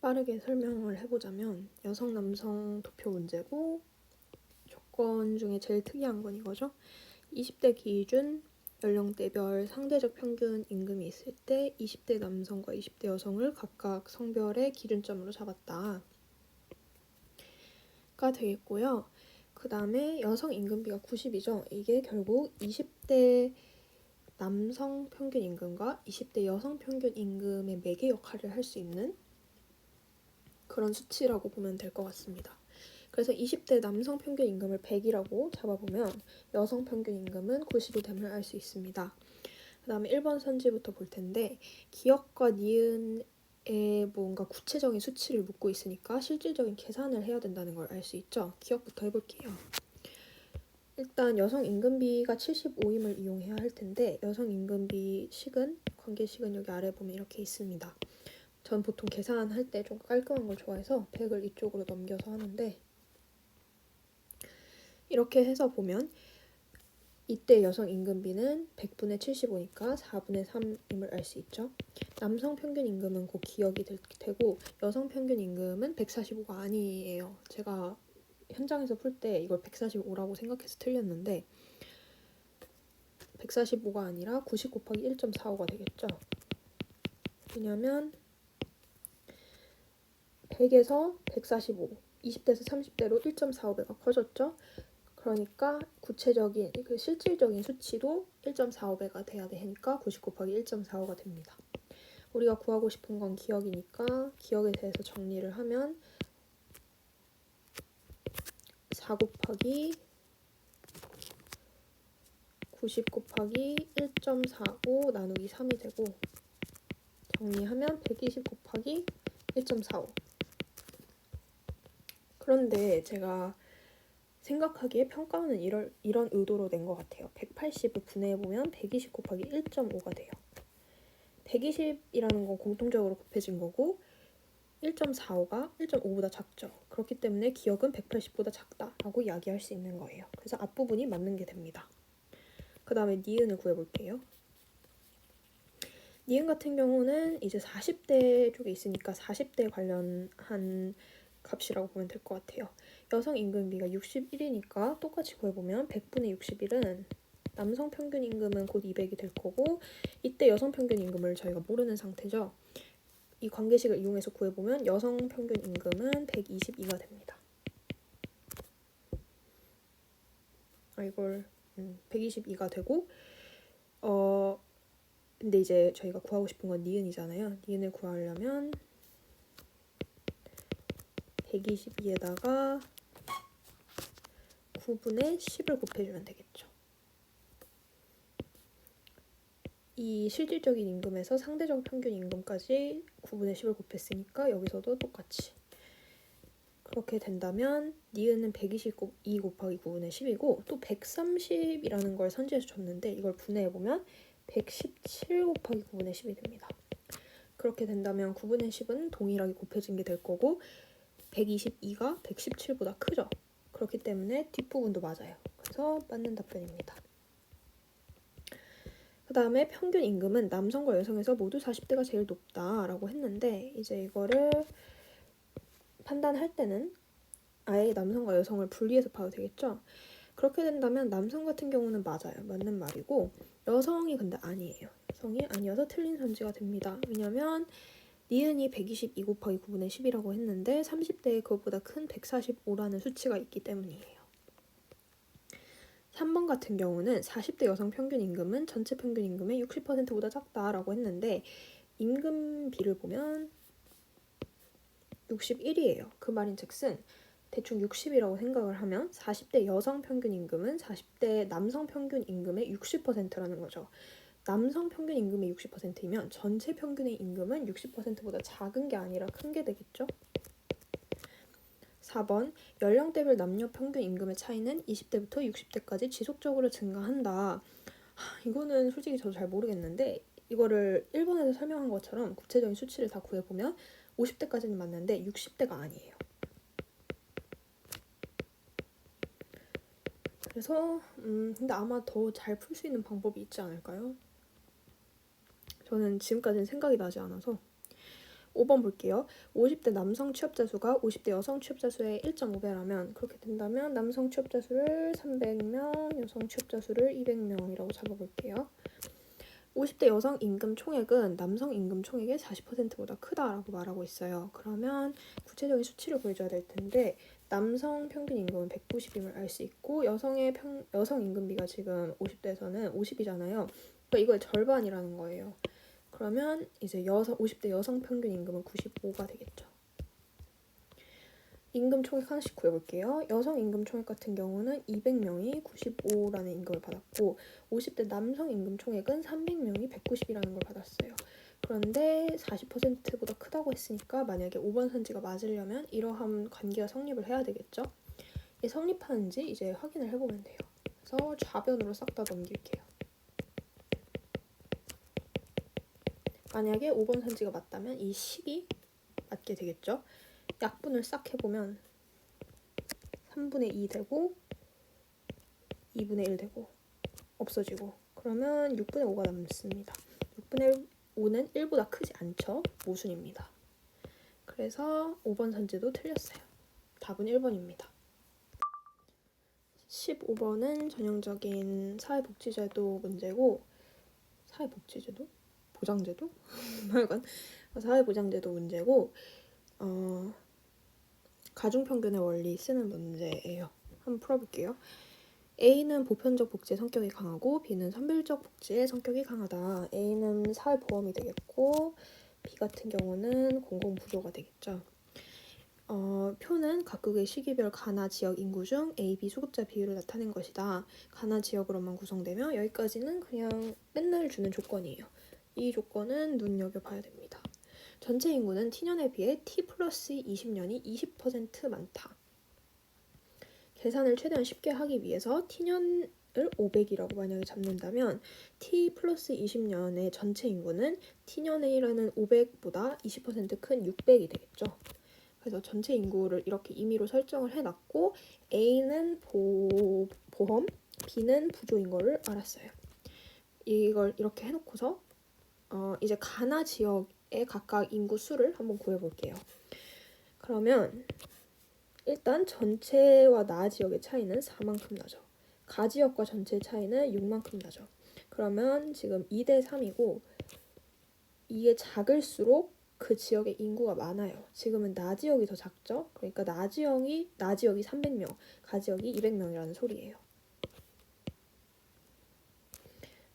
빠르게 설명을 해보자면 여성, 남성 도표 문제고 조건 중에 제일 특이한 건 이거죠. 20대 기준 연령대별 상대적 평균 임금이 있을 때 20대 남성과 20대 여성을 각각 성별의 기준점으로 잡았다가 되겠고요. 그 다음에 여성 임금비가 90이죠. 이게 결국 20대 남성 평균 임금과 20대 여성 평균 임금의 매개 역할을 할 수 있는 그런 수치라고 보면 될 것 같습니다. 그래서 20대 남성 평균 임금을 100이라고 잡아보면 여성 평균 임금은 90이 됨을 알 수 있습니다. 그 다음에 1번 선지부터 볼 텐데 기역과 니은에 뭔가 구체적인 수치를 묻고 있으니까 실질적인 계산을 해야 된다는 걸 알 수 있죠. 기역부터 해볼게요. 일단 여성 임금비가 75임을 이용해야 할 텐데 여성 임금비 식은 관계식은 여기 아래 보면 이렇게 있습니다. 전 보통 계산할 때 좀 깔끔한 걸 좋아해서 100을 이쪽으로 넘겨서 하는데 이렇게 해서 보면 이때 여성 임금비는 100분의 75니까 4분의 3임을 알 수 있죠. 남성 평균 임금은 곧 기억이 될 테고 여성 평균 임금은 145가 아니에요. 제가 현장에서 풀 때 이걸 145라고 생각해서 틀렸는데 145가 아니라 90 곱하기 1.45가 되겠죠. 왜냐면 100에서 145, 20대에서 30대로 1.45배가 커졌죠. 그러니까 구체적인, 그 실질적인 수치도 1.45배가 돼야 되니까 90 곱하기 1.45가 됩니다. 우리가 구하고 싶은 건 기억이니까 기억에 대해서 정리를 하면 4 곱하기 90 곱하기 1.45 나누기 3이 되고 정리하면 120 곱하기 1.45. 그런데 제가 생각하기에 평가는 이런 의도로 낸 것 같아요. 180을 분해해보면 120 곱하기 1.5가 돼요. 120이라는 건 공통적으로 곱해진 거고 1.45가 1.5보다 작죠. 그렇기 때문에 기억은 180보다 작다라고 이야기할 수 있는 거예요. 그래서 앞부분이 맞는 게 됩니다. 그 다음에 니은을 구해볼게요. 니은 같은 경우는 이제 40대 쪽에 있으니까 40대 관련한 값이라고 보면 될 것 같아요. 여성 임금비가 61이니까 똑같이 구해보면 100분의 61은 남성 평균 임금은 곧 200이 될 거고 이때 여성 평균 임금을 저희가 모르는 상태죠. 이 관계식을 이용해서 구해보면 여성 평균 임금은 122가 됩니다. 이걸 122가 되고 근데 이제 저희가 구하고 싶은 건 니은이잖아요. 니은을 구하려면 122에다가 9분의 10을 곱해주면 되겠죠. 이 실질적인 임금에서 상대적 평균 임금까지 9분의 10을 곱했으니까 여기서도 똑같이 그렇게 된다면 니은은 122 곱하기 9분의 10이고 또 130이라는 걸 선지해서 줬는데 이걸 분해해보면 117 곱하기 9분의 10이 됩니다. 그렇게 된다면 9분의 10은 동일하게 곱해진 게 될 거고 122가 117보다 크죠. 그렇기 때문에 뒷부분도 맞아요. 그래서 맞는 답변입니다. 그 다음에 평균 임금은 남성과 여성에서 모두 40대가 제일 높다라고 했는데 이제 이거를 판단할 때는 아예 남성과 여성을 분리해서 봐도 되겠죠. 그렇게 된다면 남성 같은 경우는 맞아요. 맞는 말이고 여성이 근데 아니에요. 여성이 아니어서 틀린 선지가 됩니다. 왜냐면 니은이 122 곱하기 9분의 10이라고 했는데 30대에 그것보다 큰 145라는 수치가 있기 때문이에요. 3번 같은 경우는 40대 여성 평균 임금은 전체 평균 임금의 60%보다 작다라고 했는데 임금비를 보면 61이에요. 그 말인즉슨 대충 60이라고 생각을 하면 40대 여성 평균 임금은 40대 남성 평균 임금의 60%라는 거죠. 남성 평균 임금의 60%이면 전체 평균의 임금은 60%보다 작은 게 아니라 큰 게 되겠죠? 4번 연령대별 남녀 평균 임금의 차이는 20대부터 60대까지 지속적으로 증가한다. 이거는 솔직히 저도 잘 모르겠는데 이거를 1번에서 설명한 것처럼 구체적인 수치를 다 구해보면 50대까지는 맞는데 60대가 아니에요. 그래서 근데 아마 더 잘 풀 수 있는 방법이 있지 않을까요? 저는 지금까지는 생각이 나지 않아서 5번 볼게요. 50대 남성 취업자 수가 50대 여성 취업자 수의 1.5배라면 그렇게 된다면 남성 취업자 수를 300명, 여성 취업자 수를 200명이라고 잡아볼게요. 50대 여성 임금 총액은 남성 임금 임금총액의 40%보다 크다라고 말하고 있어요. 그러면 구체적인 수치를 보여줘야 될 텐데 남성 평균 임금은 190임을 알 수 있고 여성 임금비가 지금 50대에서는 50이잖아요. 그러니까 이거의 절반이라는 거예요. 그러면 이제 50대 여성 평균 임금은 95가 되겠죠. 임금 총액 하나씩 구해볼게요. 여성 임금 총액 같은 경우는 200명이 95라는 임금을 받았고 50대 남성 임금 총액은 300명이 190이라는 걸 받았어요. 그런데 40%보다 크다고 했으니까 만약에 5번 선지가 맞으려면 이러한 관계가 성립을 해야 되겠죠. 이게 성립하는지 이제 확인을 해보면 돼요. 그래서 좌변으로 싹 다 넘길게요. 만약에 5번 선지가 맞다면 이 10이 맞게 되겠죠. 약분을 싹 해보면 3분의 2 되고 2분의 1 되고 없어지고 그러면 6분의 5가 남습니다. 6분의 5는 1보다 크지 않죠. 모순입니다. 그래서 5번 선지도 틀렸어요. 답은 1번입니다. 15번은 전형적인 사회복지제도 문제고 사회복지제도? 보장제도? 하여간 사회보장제도 문제고 가중평균의 원리 쓰는 문제예요. 한번 풀어볼게요. A는 보편적 복지의 성격이 강하고 B는 선별적 복지의 성격이 강하다. A는 사회보험이 되겠고 B 같은 경우는 공공부조가 되겠죠. 표는 각국의 시기별 가나 지역 인구 중 A, B 수급자 비율을 나타낸 것이다. 가나 지역으로만 구성되며 여기까지는 그냥 맨날 주는 조건이에요. 이 조건은 눈여겨봐야 됩니다. 전체 인구는 T년에 비해 T 플러스 20년이 20% 많다. 계산을 최대한 쉽게 하기 위해서 T년을 500이라고 만약에 잡는다면 T 플러스 20년의 전체 인구는 T년이라는 500보다 20% 큰 600이 되겠죠. 그래서 전체 인구를 이렇게 임의로 설정을 해놨고 A는 보험, B는 부조인 거를 알았어요. 이걸 이렇게 해놓고서 이제 가나 지역의 각각 인구 수를 한번 구해볼게요. 그러면 일단 전체와 나 지역의 차이는 4만큼 나죠. 가 지역과 전체 차이는 6만큼 나죠. 그러면 지금 2대 3이고 이게 작을수록 그 지역의 인구가 많아요. 지금은 나 지역이 더 작죠. 그러니까 나 지역이 300명, 가 지역이 200명이라는 소리예요.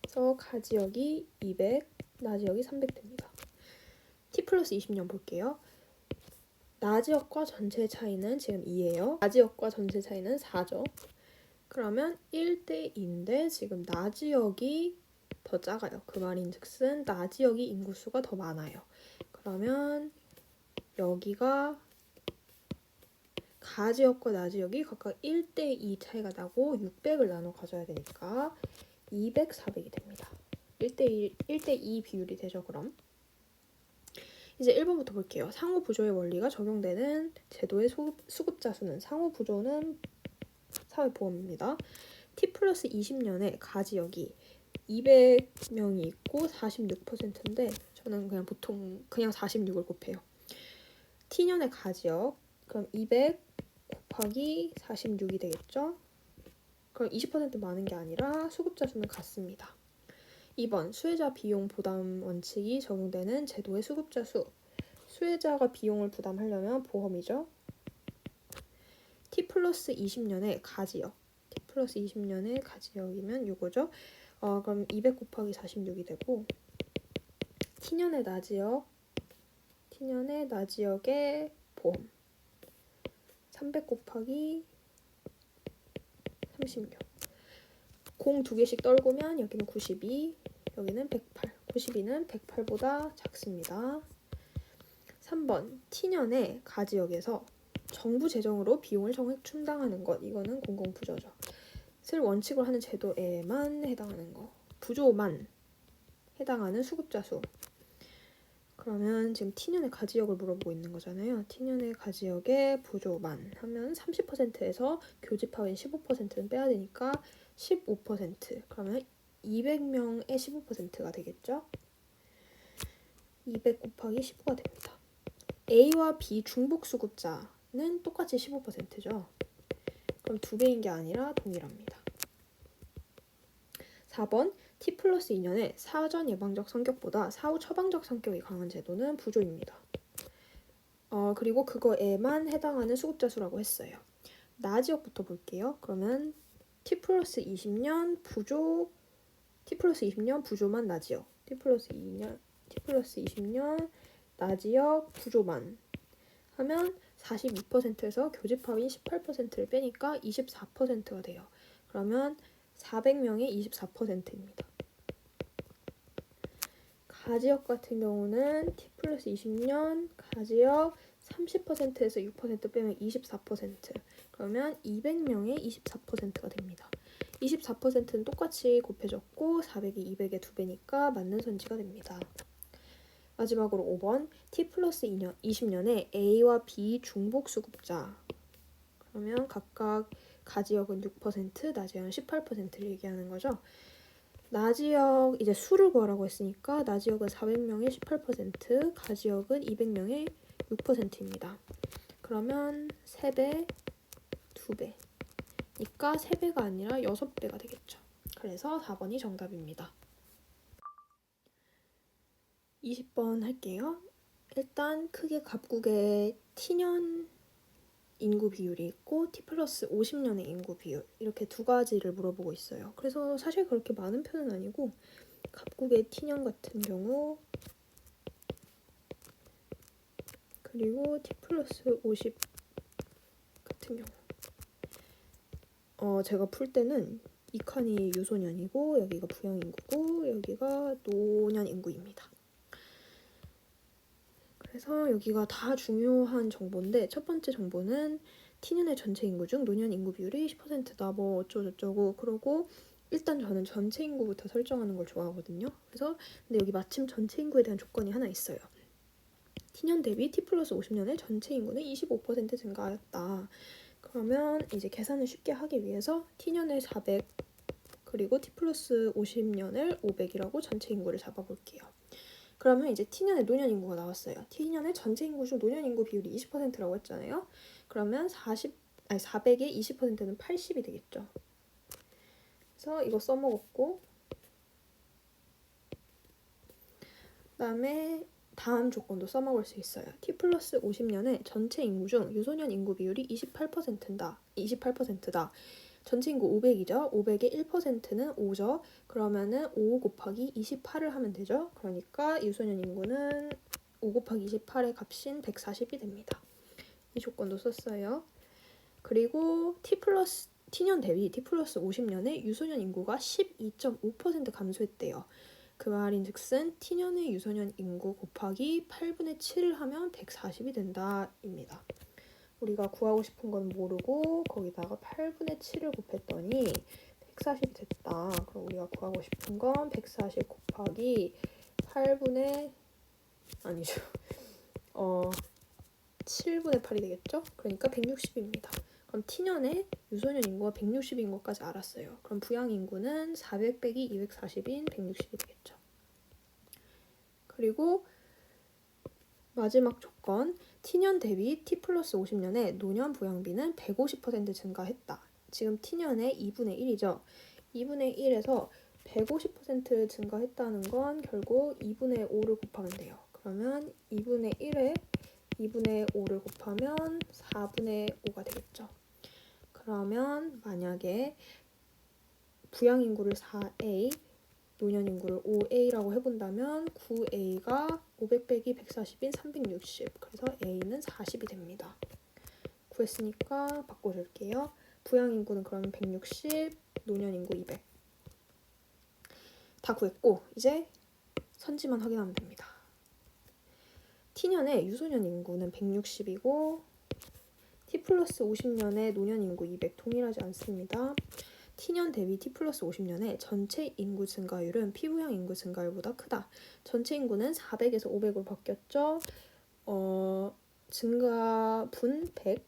그래서 가 지역이 200, 나 지역이 300 됩니다. T 플러스 20년 볼게요. 나 지역과 전체 차이는 지금 2예요. 나 지역과 전체 차이는 4죠. 그러면 1대 2인데 지금 나 지역이 더 작아요. 그 말인즉슨 나 지역이 인구수가 더 많아요. 그러면 여기가 가 지역과 나 지역이 각각 1대 2 차이가 나고 600을 나눠 가져야 되니까 200, 400이 됩니다. 1대 2 비율이 되죠, 그럼. 이제 1번부터 볼게요. 상호 부조의 원리가 적용되는 제도의 수급자 수는 상호 부조는 사회보험입니다. T 플러스 20년에 가 지역이 200명이 있고 46%인데 저는 그냥 보통 46을 곱해요. T년의 가 지역 그럼 200 곱하기 46이 되겠죠? 그럼 20% 많은 게 아니라 수급자 수는 같습니다. 2번 수혜자 비용 부담 원칙이 적용되는 제도의 수급자 수. 수혜자가 비용을 부담하려면 보험이죠. T 플러스 20년의 가지역. T 플러스 20년의 가지역이면 이거죠. 그럼 200 곱하기 46이 되고 T년의 나지역. T년의 나지역의 보험. 300 곱하기 36. 공 2개씩 떨구면 여기는 92, 여기는 108. 92는 108보다 작습니다. 3번 T년의 가지역에서 정부 재정으로 비용을 정액 충당하는 것. 이거는 공공부조죠. 를 원칙으로 하는 제도에만 해당하는 거. 부조만 해당하는 수급자 수. 그러면 지금 T년의 가지역을 물어보고 있는 거잖아요. T년의 가지역의 부조만 하면 30%에서 교집합인 15%는 빼야 되니까 15%. 그러면 200명의 15%가 되겠죠? 200 곱하기 15가 됩니다. A와 B 중복 수급자는 똑같이 15%죠. 그럼 2배인 게 아니라 동일합니다. 4번 T 플러스 2년에 사전 예방적 성격보다 사후 처방적 성격이 강한 제도는 부조입니다. 그리고 그거에만 해당하는 수급자 수라고 했어요. 나지역부터 볼게요. 그러면 T 플러스 20년 부조만 나지역, T 플러스 20년 나지역 부조만 하면 42%에서 교집합인 18%를 빼니까 24%가 돼요. 그러면 400명의 24%입니다. 가지역 같은 경우는 T 플러스 20년 가지역 30%에서 6% 빼면 24%. 그러면 200명의 24%가 됩니다. 24%는 똑같이 곱해졌고 400이 200의 2배니까 맞는 선지가 됩니다. 마지막으로 5번 T 플러스 20년에 A와 B 중복 수급자. 그러면 각각 가지역은 6%, 나지역은 18%를 얘기하는 거죠. 나지역 이제 수를 구하라고 했으니까 나지역은 400명의 18%, 가지역은 200명의 6%입니다. 그러면 3배, 2배니까 3배가 아니라 6배가 되겠죠. 그래서 4번이 정답입니다. 20번 할게요. 일단 크게 갑국의 T년 인구 비율이 있고 T 플러스 50년의 인구 비율 이렇게 두 가지를 물어보고 있어요. 그래서 사실 그렇게 많은 편은 아니고 갑국의 T년 같은 경우 그리고 T 플러스 50 같은 경우 제가 풀 때는 이 칸이 유소년이고 여기가 부양인구고 여기가 노년인구입니다. 그래서 여기가 다 중요한 정보인데 첫 번째 정보는 T년의 전체 인구 중 노년 인구 비율이 10%다 뭐 어쩌고저쩌고 그러고 일단 저는 전체 인구부터 설정하는 걸 좋아하거든요. 그래서 근데 여기 마침 전체 인구에 대한 조건이 하나 있어요. T년 대비 T 플러스 50년의 전체 인구는 25% 증가하였다. 그러면 이제 계산을 쉽게 하기 위해서 T년을 400 그리고 T 플러스 50년을 500이라고 전체 인구를 잡아볼게요. 그러면 이제 T년의 노년 인구가 나왔어요. T년의 전체 인구 중 노년 인구 비율이 20%라고 했잖아요. 그러면 400의 20%는 80이 되겠죠. 그래서 이거 써먹었고 그다음에 다음 조건도 써먹을 수 있어요. T 플러스 50년의 전체 인구 중 유소년 인구 비율이 28%다. 전체 인구 500이죠. 500의 1%는 5죠. 그러면은 5 곱하기 28을 하면 되죠. 그러니까 유소년 인구는 5 곱하기 28의 값인 140이 됩니다. 이 조건도 썼어요. 그리고 T년 대비 T 플러스 50년에 유소년 인구가 12.5% 감소했대요. 그 말인 즉슨 T년의 유소년 인구 곱하기 8분의 7을 하면 140이 된다 입니다. 우리가 구하고 싶은 건 모르고 거기다가 8분의 7을 곱했더니 140이 됐다. 그럼 우리가 구하고 싶은 건 140 곱하기 8분의 아니죠. 7분의 8이 되겠죠? 그러니까 160입니다. 그럼 T년에 유소년 인구가 160인 것까지 알았어요. 그럼 부양 인구는 400 빼기 240인 160이 되겠죠. 그리고 마지막 조건 T년 대비 T 플러스 50년에 노년 부양비는 150% 증가했다. 지금 T년의 2분의 1이죠. 2분의 1에서 150% 증가했다는 건 결국 2분의 5를 곱하면 돼요. 그러면 2분의 1에 2분의 5를 곱하면 4분의 5가 되겠죠. 그러면 만약에 부양인구를 4A, 노년인구를 5A라고 해본다면 9A가 500 빼기 140인 360. 그래서 A는 40이 됩니다. 구했으니까 바꿔줄게요. 부양인구는 그러면 160, 노년인구 200. 다 구했고 이제 선지만 확인하면 됩니다. T년의 유소년 인구는 160이고 T 플러스 50년의 노년 인구 200 동일하지 않습니다. T년 대비 T 플러스 50년의 전체 인구 증가율은 피부양 인구 증가율보다 크다. 전체 인구는 400에서 500으로 바뀌었죠. 증가분 100,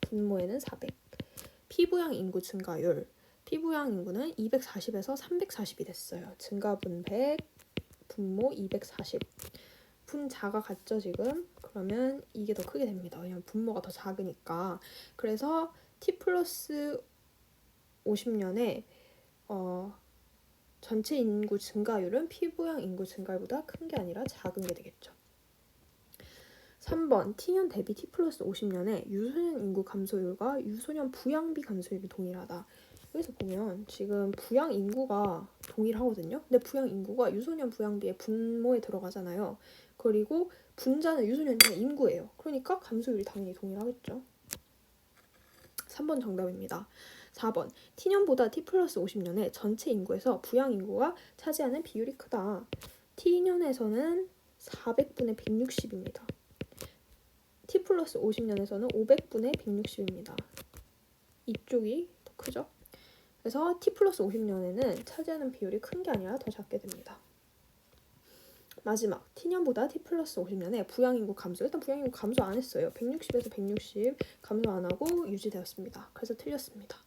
분모에는 400. 피부양 인구 증가율. 피부양 인구는 240에서 340이 됐어요. 증가분 100, 분모 240. 분자가 같죠 지금? 그러면 이게 더 크게 됩니다. 왜냐면 분모가 더 작으니까. 그래서 t 플러스 50년에 전체 인구 증가율은 피부양 인구 증가율보다 큰 게 아니라 작은 게 되겠죠. 3번 t년 대비 t 플러스 50년에 유소년 인구 감소율과 유소년 부양비 감소율이 동일하다. 여기서 보면 지금 부양 인구가 동일하거든요. 근데 부양 인구가 유소년 부양비의 분모에 들어가잖아요. 그리고 분자는 유소년의 인구예요. 그러니까 감소율이 당연히 동일하겠죠. 3번 정답입니다. 4번 t년보다 t 플러스 50년에 전체 인구에서 부양 인구가 차지하는 비율이 크다. t년에서는 400분의 160입니다. t 플러스 50년에서는 500분의 160입니다. 이쪽이 더 크죠? 그래서 t 플러스 50년에는 차지하는 비율이 큰 게 아니라 더 작게 됩니다. 마지막 t년보다 t 플러스 50년에 부양인구 감소. 일단 부양인구 감소 안 했어요. 160에서 160 감소 안 하고 유지되었습니다. 그래서 틀렸습니다.